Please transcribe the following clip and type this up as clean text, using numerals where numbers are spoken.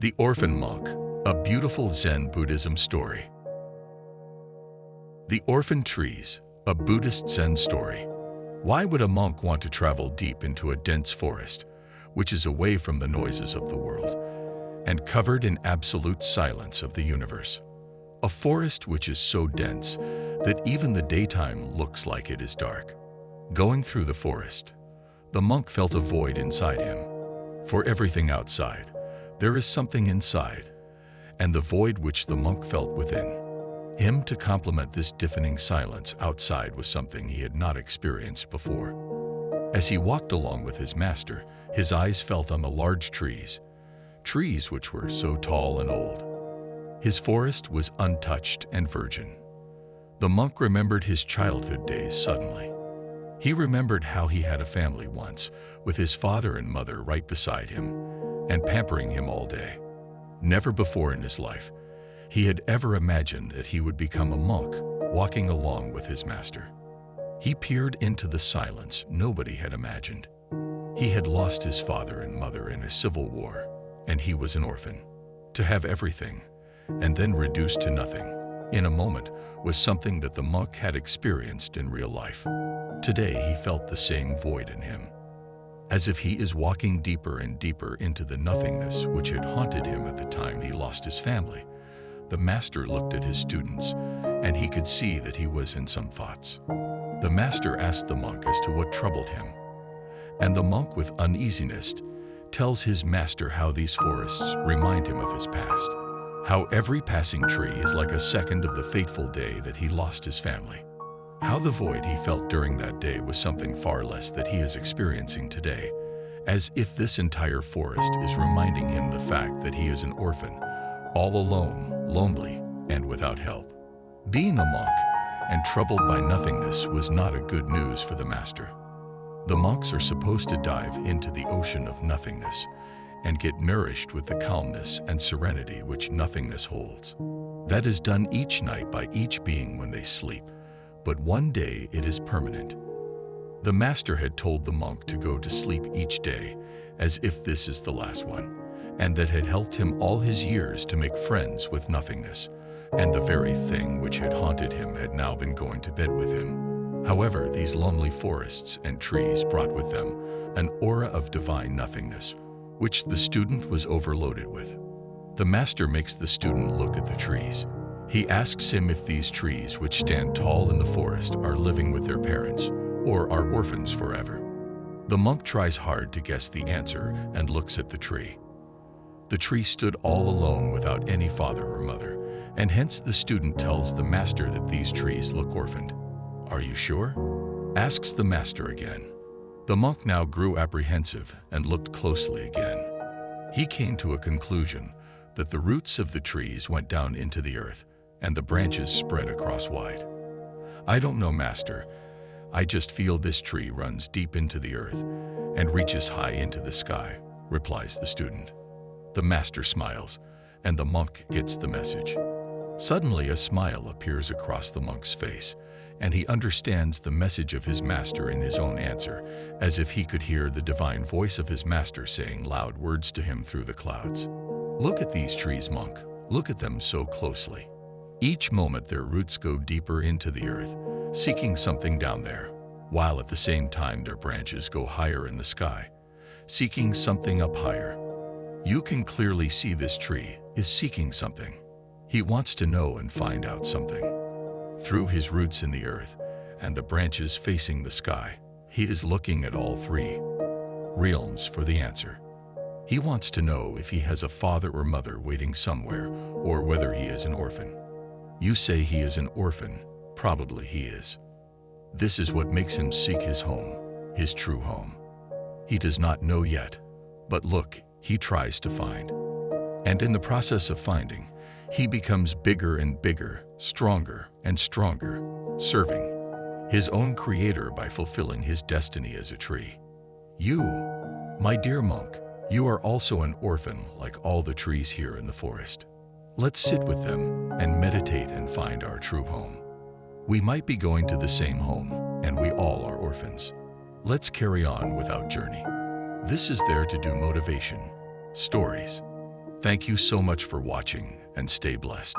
The Orphan Monk, a beautiful Zen Buddhism story. The Orphan Trees, a Buddhist Zen story. Why would a monk want to travel deep into a dense forest, which is away from the noises of the world, and covered in absolute silence of the universe? A forest which is so dense that even the daytime looks like it is dark. Going through the forest, the monk felt a void inside him. For everything outside, there is something inside, and the void which the monk felt within him to complement this deafening silence outside was something he had not experienced before. As he walked along with his master, his eyes felt on the large trees which were so tall and old. His forest was untouched and virgin. The monk remembered his childhood days suddenly. He remembered how he had a family once, with his father and mother right beside him, and pampering him all day. Never before in his life he had ever imagined that he would become a monk, walking along with his master. He peered into the silence nobody had imagined. He had lost his father and mother in a civil war, and he was an orphan. To have everything, and then reduced to nothing, in a moment, was something that the monk had experienced in real life. Today he felt the same void in him, as if he is walking deeper and deeper into the nothingness which had haunted him at the time he lost his family. The master looked at his students, and he could see that he was in some thoughts. The master asked the monk as to what troubled him, and the monk with uneasiness tells his master how these forests remind him of his past, how every passing tree is like a second of the fateful day that he lost his family. How the void he felt during that day was something far less that he is experiencing today, as if this entire forest is reminding him the fact that he is an orphan, all alone, lonely, and without help. Being a monk and troubled by nothingness was not a good news for the master. The monks are supposed to dive into the ocean of nothingness and get nourished with the calmness and serenity which nothingness holds. That is done each night by each being when they sleep. But one day it is permanent. The master had told the monk to go to sleep each day as if this is the last one, and that had helped him all his years to make friends with nothingness, and the very thing which had haunted him had now been going to bed with him. However, these lonely forests and trees brought with them an aura of divine nothingness, which the student was overloaded with. The master makes the student look at the trees. He asks him if these trees which stand tall in the forest are living with their parents or are orphans forever. The monk tries hard to guess the answer and looks at the tree. The tree stood all alone without any father or mother, and hence the student tells the master that these trees look orphaned. "Are you sure?" asks the master again. The monk now grew apprehensive and looked closely again. He came to a conclusion that the roots of the trees went down into the earth, and the branches spread across wide. "I don't know, master. I just feel this tree runs deep into the earth and reaches high into the sky," replies the student. The master smiles, and the monk gets the message. Suddenly a smile appears across the monk's face, and he understands the message of his master in his own answer, as if he could hear the divine voice of his master saying loud words to him through the clouds. "Look at these trees, monk. Look at them so closely. Each moment their roots go deeper into the earth, seeking something down there, while at the same time their branches go higher in the sky, seeking something up higher. You can clearly see this tree is seeking something. He wants to know and find out something. Through his roots in the earth and the branches facing the sky, he is looking at all three realms for the answer. He wants to know if he has a father or mother waiting somewhere, or whether he is an orphan. You say he is an orphan. Probably he is. This is what makes him seek his home, his true home. He does not know yet, but look, he tries to find. And in the process of finding, he becomes bigger and bigger, stronger and stronger, serving his own creator by fulfilling his destiny as a tree. You, my dear monk, you are also an orphan like all the trees here in the forest. Let's sit with them and meditate and find our true home. We might be going to the same home, and we all are orphans. Let's carry on with our journey. This is there to do motivation, stories, Thank you so much for watching and stay blessed.